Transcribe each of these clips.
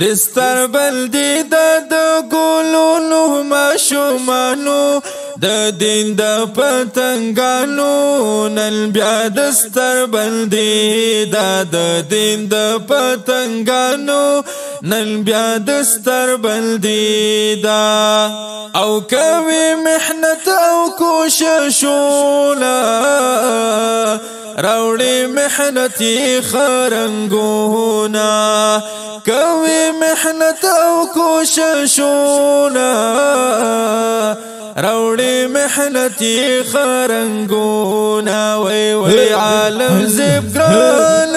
دستر بلدی د ګلونو ماشومانو د دین د پتنګانو نن بیا دستر بلدی د دین د پتنګانو نن بیا دستر بلدی دا او کوي محنت او کوششونه راوړي محنتي خرنګونه کوي محنت او کوششونه راوړي محنتي خرنګونه وای وای عالم زبران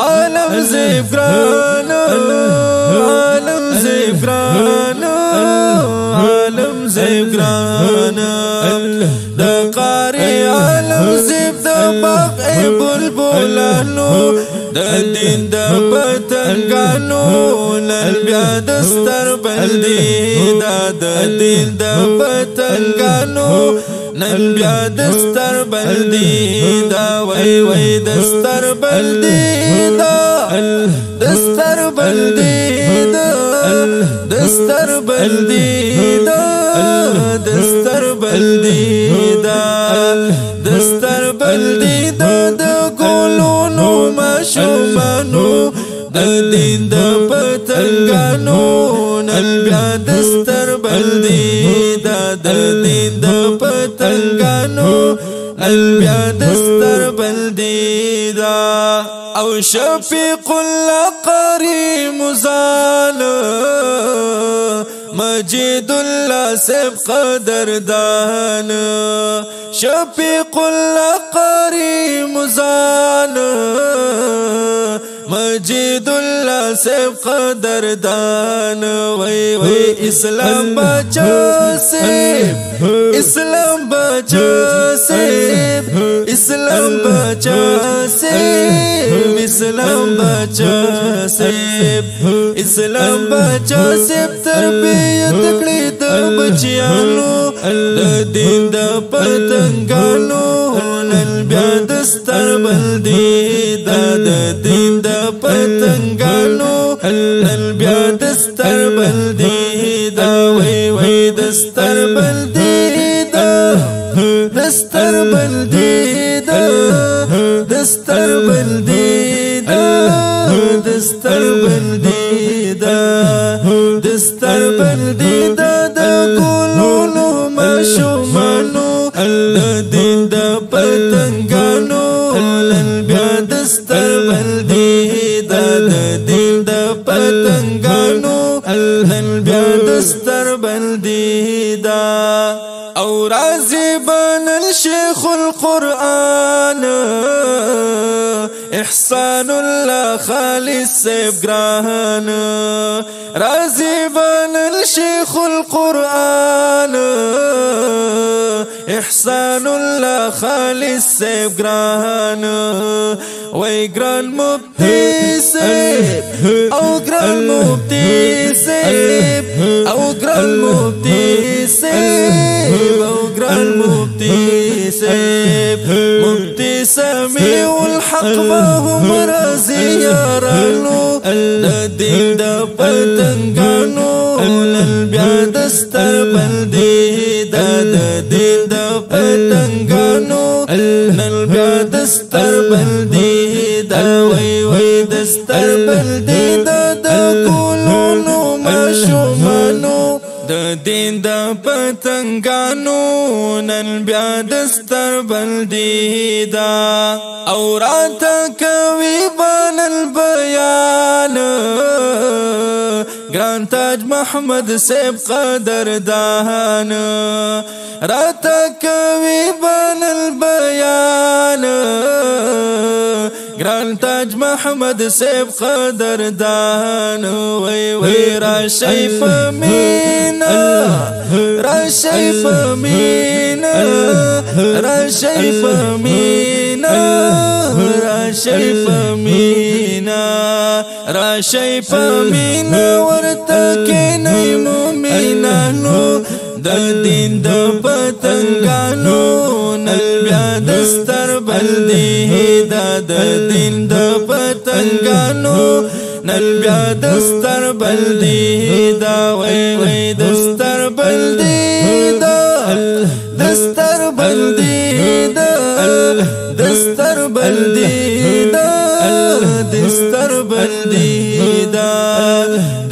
عالم زبران عالم زبران عالم زبران د قاری عالم زب د باغ بلبلانو د دین د پتنګانو نن بیا دستر بلدی د دین د پتنګانو نن بیا دستر بلدی دا وای وای دستر بلدی دا دستر بلدی دا دستر بلدی دا دستر بلدی دا دستر بلدی دا د ګلونو ماشومانو د دین د پتنګانو نن بیا دستر بلدی دا د دین د پتنګانو نن بیا دستر بلدی دا او شفیق القری مزال مجید الله سب قدردان شفیق القری مزال مجید الله سب قدردان وی وی اسلام بچا سب اسلام بچا سب اسلام بچا سب اسلام بچا سب اسلام بچا سب تربیت کړی د بچیانو د دین د پتنګانو نن بیا دستر بلدی د دین د پتنګانو نن بیا دستر بلدی دا وای وای دستر بلدی دا دستر بلدی دا دستر بلدی دا دستر بلدی دا دستر بلدی دا د ګلونو ماشومانو د دین د پتنګانو نن بیا دستر بلدی دا د دین د پتنګانو نن بیا دستر بلدی دا او راضی بن شیخ القرآن احسان الله خالص سیب گران راضی بن شیخ القرآن احسان الله خالص سیب گران وی گران مبتی سیب او گران مبتی سیب او گران مبتی سیب او گران مبتی سیب مبتی سمیع الحق باهم رازی یارانو د دین د پتنګانو نن بیا دستر بلدی د دین د پتنګانو نن بیا دستر بلدی دا وای وای دستر بلدی دا د ګلونو ماشومانو د دین د پتنګانو نن بیا دستر بلدی دا او راته کوي بن البیان ګران تاج محمد سیب قدردان راته کوي بن البیان ګران تاج محمد سیب قدردان وی وی راشی فمینا راشی فمینا راشی فمینا راشی فمینا راشی فمینا ورته کینای مومنانو د دین د پتنګانو نن بیا دستر بلدی د دین د پتنګانو نن بیا دستر بلدی دا وای دستر بلدی دا دستر بلدی دا دستر بلدی دا دستر بلدی دا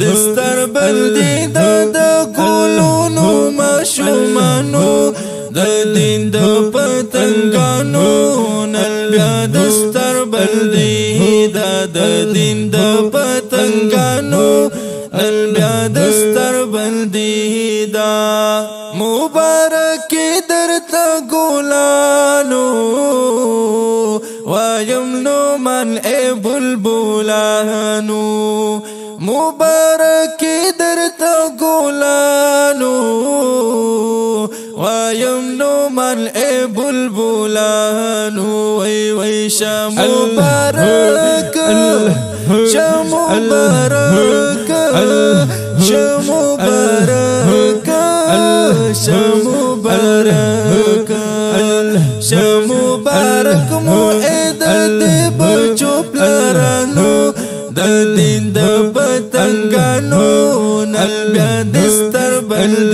دستر بلدی دا د ګلونو ماشومانو د دین د پتنګانو نن بیا دستر بلدی دا د دین د پتنګانو نن بیا دستر بلدی دا مبارک درته ګلانو وایم نو من ای بلبلانو مبارک درته ګلانو وایم نو من ای بلبلانو وای شه مبارک شه مبارک شه مبارک شه مبارک شه مبارک مو د بچو پلارانو د دین د پتنګانو نن بیا دستر بلدی